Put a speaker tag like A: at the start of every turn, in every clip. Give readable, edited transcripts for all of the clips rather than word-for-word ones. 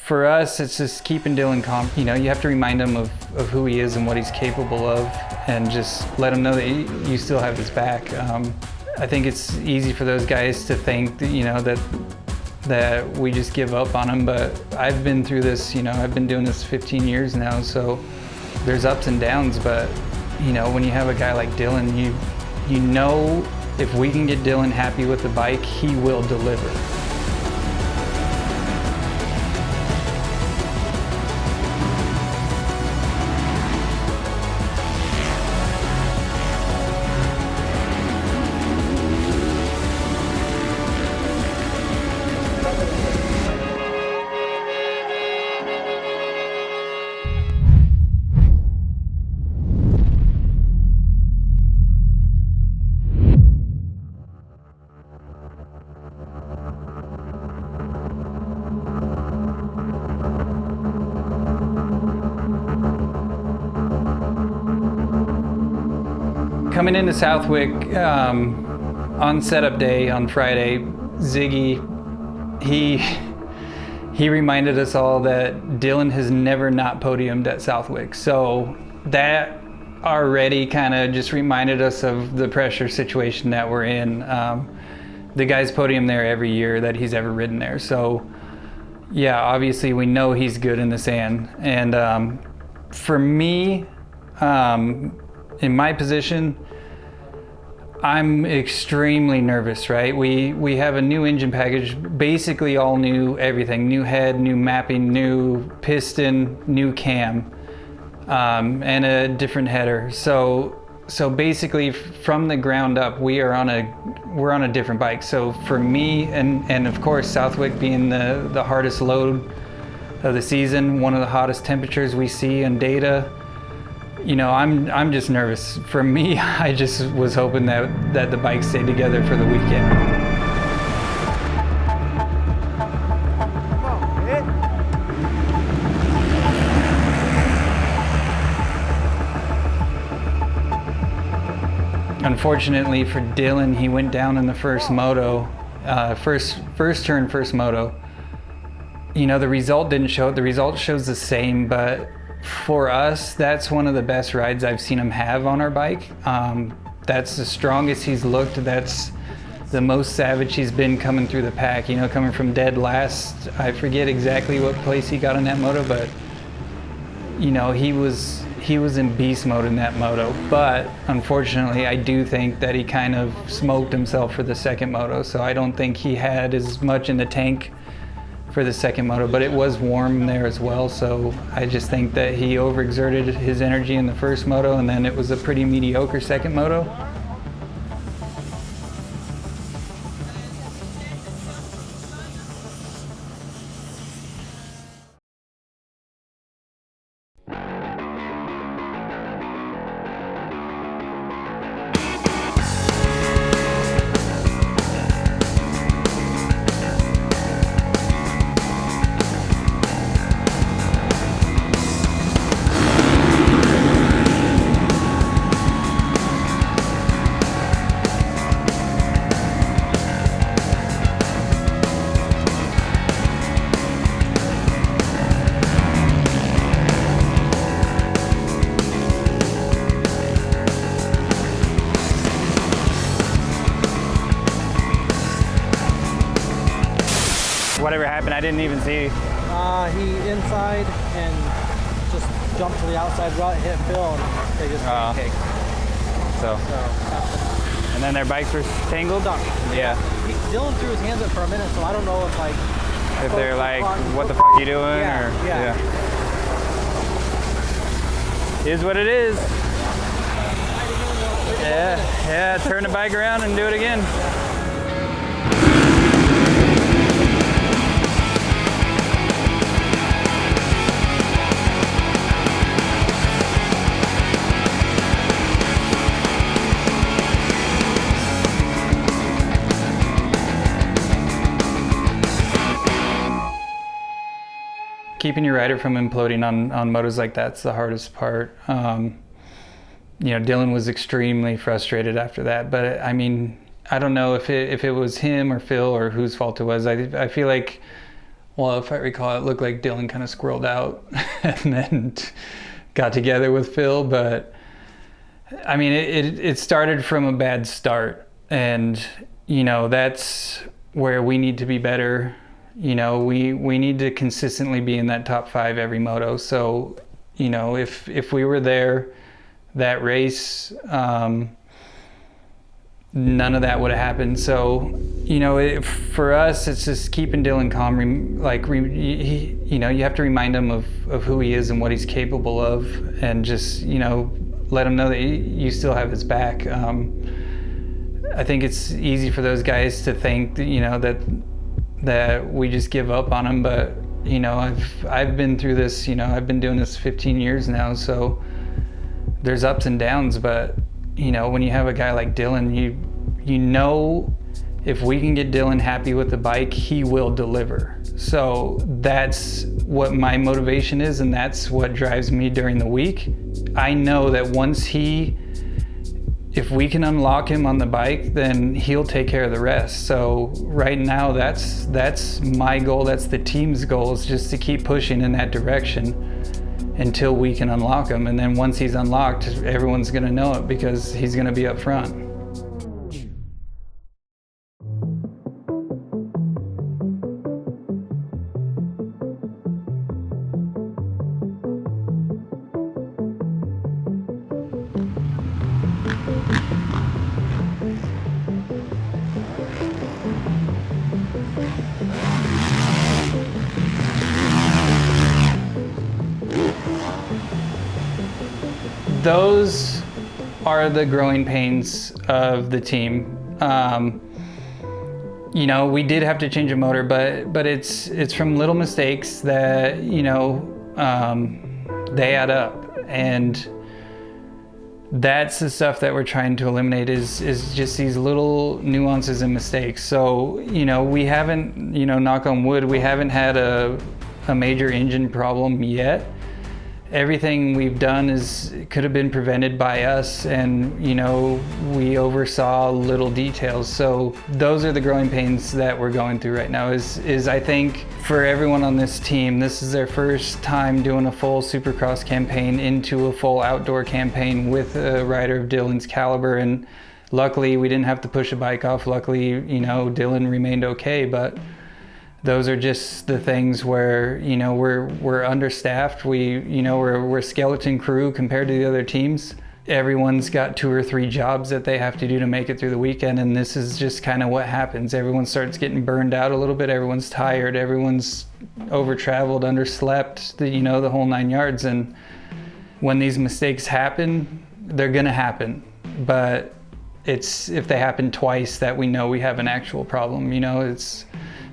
A: for us, it's just keeping Dylan calm. You know, you have to remind him of who he is and what he's capable of, and just let him know that you still have his back. I think it's easy for those guys to think that, you know, that we just give up on him, but I've been through this, you know, I've been doing this 15 years now, so there's ups and downs, but, you know, when you have a guy like Dylan, you know if we can get Dylan happy with the bike, he will deliver. Coming into Southwick on setup day on Friday, Ziggy, he reminded us all that Dylan has never not podiumed at Southwick. So that already kind of just reminded us of the pressure situation that we're in. The guy's podium there every year that he's ever ridden there. So yeah, obviously we know he's good in the sand. And for me, in my position, I'm extremely nervous, right? We have a new engine package, basically all new everything. New head, new mapping, new piston, new cam, and a different header. So basically from the ground up, we're on a different bike. So for me, and of course Southwick being the hardest load of the season, one of the hottest temperatures we see in data, you know, I'm just nervous. For me, I just was hoping that the bike stayed together for the weekend. Unfortunately for Dylan, he went down in the first moto, first turn, first moto. You know, the result didn't show it. The result shows the same, but for us, that's one of the best rides I've seen him have on our bike. That's the strongest he's looked. That's the most savage he's been coming through the pack. You know, coming from dead last, I forget exactly what place he got in that moto, but you know, he was in beast mode in that moto. But unfortunately, I do think that he kind of smoked himself for the second moto. So I don't think he had as much in the tank for the second moto, but it was warm there as well, so I just think that he overexerted his energy in the first moto, and then it was a pretty mediocre second moto.
B: Whatever happened, I didn't even see.
C: He inside and just jumped to the outside rut, hit Phil, and they just pancaked.
B: So. And then their bikes were tangled? Yeah.
C: Dylan threw his hands up for a minute, so I don't know if like...
B: If they're like, what the fuck are you doing?
C: Yeah.
B: Is what it is. Yeah, turn the bike around and do it again.
A: Keeping your rider from imploding on motos like that's the hardest part. You know, Dylan was extremely frustrated after that, but I mean, I don't know if it was him or Phil or whose fault it was. I feel like Well, if I recall, it looked like Dylan kind of squirreled out and then got together with Phil. But I mean, it started from a bad start, and that's where we need to be better. We need to consistently be in that top 5 every moto. So, if we were there that race, none of that would have happened. So, for us, it's just keeping Dylan calm. You have to remind him of who he is and what he's capable of, and just, let him know that you still have his back. I think it's easy for those guys to think that, that we just give up on him, but I've been through this. I've been doing this 15 years now, so there's ups and downs. But when you have a guy like Dylan, if we can get Dylan happy with the bike, he will deliver. So that's what my motivation is, and that's what drives me during the week. I know that if we can unlock him on the bike, then he'll take care of the rest. So right now, that's my goal. That's the team's goal, is just to keep pushing in that direction until we can unlock him. And then once he's unlocked, everyone's gonna know it because he's gonna be up front. Those are the growing pains of the team. We did have to change a motor, but it's from little mistakes that they add up, and that's the stuff that we're trying to eliminate. Is just these little nuances and mistakes. So we haven't, knock on wood, we haven't had a major engine problem yet. Everything we've done could have been prevented by us, and we oversaw little details. So those are the growing pains that we're going through right now. Is I think for everyone on this team, this is their first time doing a full Supercross campaign into a full outdoor campaign with a rider of Dylan's caliber. And luckily, we didn't have to push a bike off. Luckily, Dylan remained okay, but those are just the things where we're understaffed. We're a skeleton crew compared to the other teams. Everyone's got 2 or 3 jobs that they have to do to make it through the weekend, and this is just kind of what happens. Everyone starts getting burned out a little bit. Everyone's tired. Everyone's over-traveled, underslept. The whole 9 yards. And when these mistakes happen, they're gonna happen. But it's if they happen twice that we know we have an actual problem.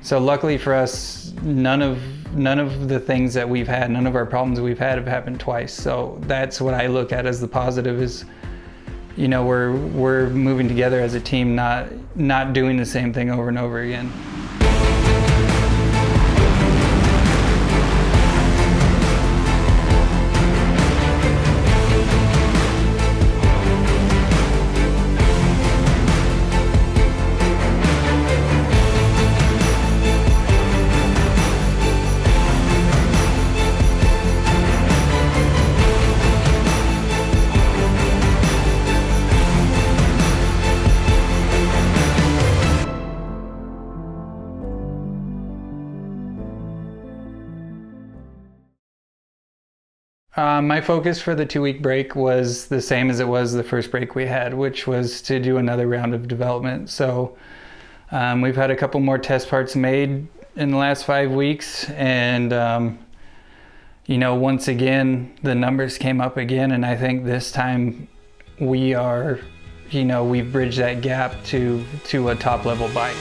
A: So luckily for us, none of the things that we've had, none of our problems we've had have happened twice. So that's what I look at as the positive, is we're moving together as a team, not doing the same thing over and over again. My focus for the 2-week break was the same as it was the first break we had, which was to do another round of development. So we've had a couple more test parts made in the last 5 weeks, and once again the numbers came up again, and I think this time we've bridged that gap to a top level bike.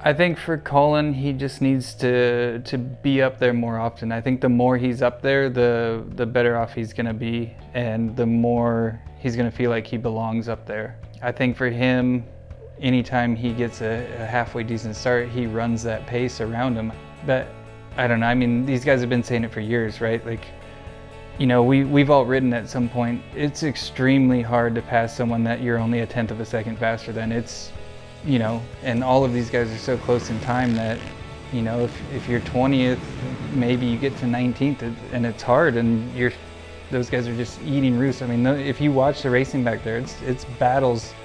A: I think for Colin, he just needs to be up there more often. I think the more he's up there, the better off he's going to be, and the more he's going to feel like he belongs up there. I think for him, anytime he gets a halfway decent start, he runs that pace around him. But I don't know, I mean, these guys have been saying it for years, right? Like, you know, we've all ridden at some point. It's extremely hard to pass someone that you're only a tenth of a second faster than. It's, you know, and all of these guys are so close in time that, you know, if you're 20th, maybe you get to 19th, and it's hard, and those guys are just eating roost. I mean, if you watch the racing back there, it's battles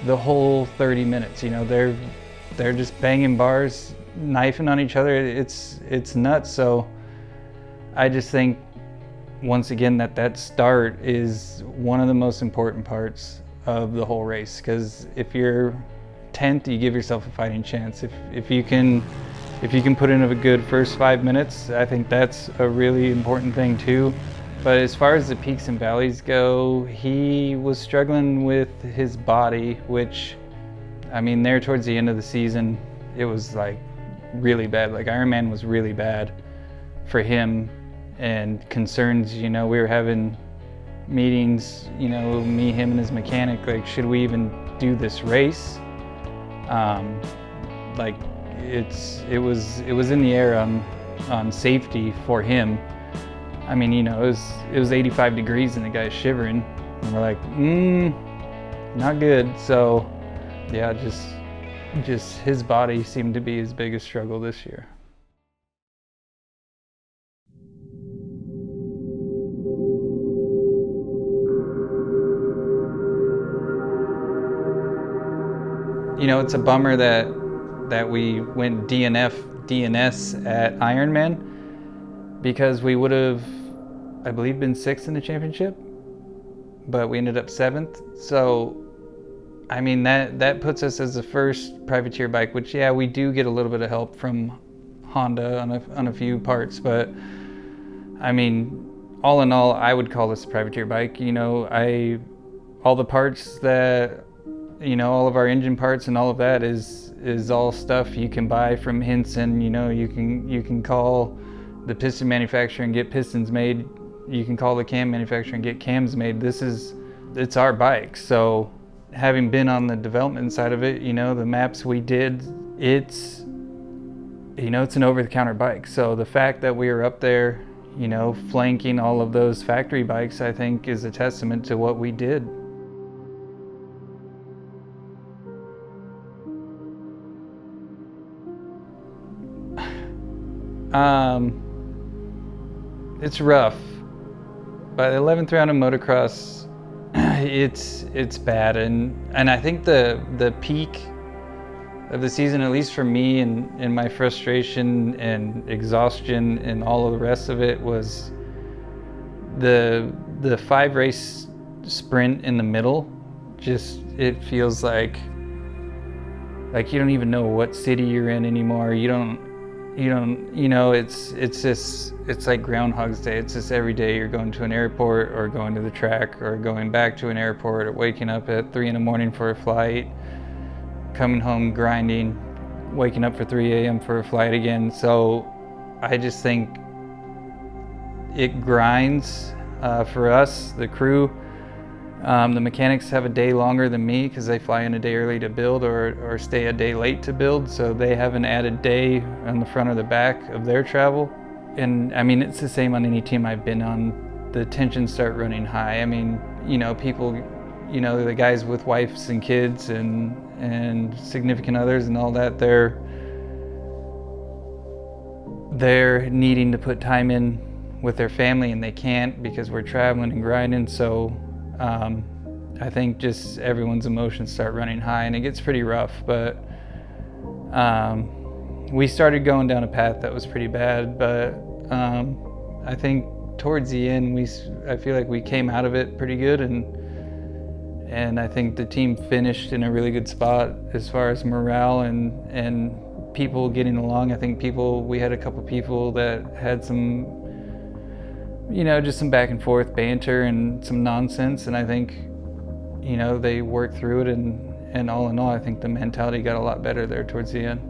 A: the whole 30 minutes. You know, they're just banging bars, knifing on each other. It's nuts. So I just think, once again, that start is one of the most important parts of the whole race, because if you're 10th, you give yourself a fighting chance. If you can put in a good first 5 minutes, I think that's a really important thing too. But as far as the peaks and valleys go, he was struggling with his body, which, I mean, there towards the end of the season, it was like really bad. Like Ironman was really bad for him, and concerns, you know, we were having meetings, you know, me, him, and his mechanic, like, should we even do this race? Like, it was in the air on safety for him. I mean, you know, it was 85 degrees and the guy's shivering, and we're like, not good. So yeah, just his body seemed to be his biggest struggle this year. You know, it's a bummer that we went DNS at Ironman, because we would have, I believe, been 6th in the championship, but we ended up 7th. So, I mean, that puts us as the first privateer bike, which, yeah, we do get a little bit of help from Honda on a few parts, but I mean, all in all, I would call this a privateer bike. You know, all the parts that, you know, all of our engine parts and all of that is all stuff you can buy from Hinson. You know, you can call the piston manufacturer and get pistons made. You can call the cam manufacturer and get cams made. It's our bike. So having been on the development side of it, you know, the maps we did, it's an over-the-counter bike. So the fact that we were up there, you know, flanking all of those factory bikes, I think is a testament to what we did. It's rough. By the 11th round of motocross, it's bad, and I think the peak of the season, at least for me, and my frustration and exhaustion and all of the rest of it, was the 5-race sprint in the middle. Just, it feels like you don't even know what city you're in anymore. You know, it's like Groundhog's Day. It's just every day you're going to an airport or going to the track or going back to an airport or waking up at 3 a.m. for a flight, coming home grinding, waking up for 3 a.m. for a flight again. So I just think it grinds for us, the crew. The mechanics have a day longer than me because they fly in a day early to build or stay a day late to build, so they have an added day on the front or the back of their travel. And I mean, it's the same on any team I've been on. The tensions start running high. I mean, you know, people, you know, the guys with wives and kids and significant others and all that, they're needing to put time in with their family, and they can't because we're traveling and grinding. So I think just everyone's emotions start running high, and it gets pretty rough. But we started going down a path that was pretty bad, but I think towards the end, I feel like we came out of it pretty good, and I think the team finished in a really good spot as far as morale and people getting along. I think we had a couple people that had some, you know, just some back and forth banter and some nonsense, and I think, you know, they worked through it and all in all, I think the mentality got a lot better there towards the end.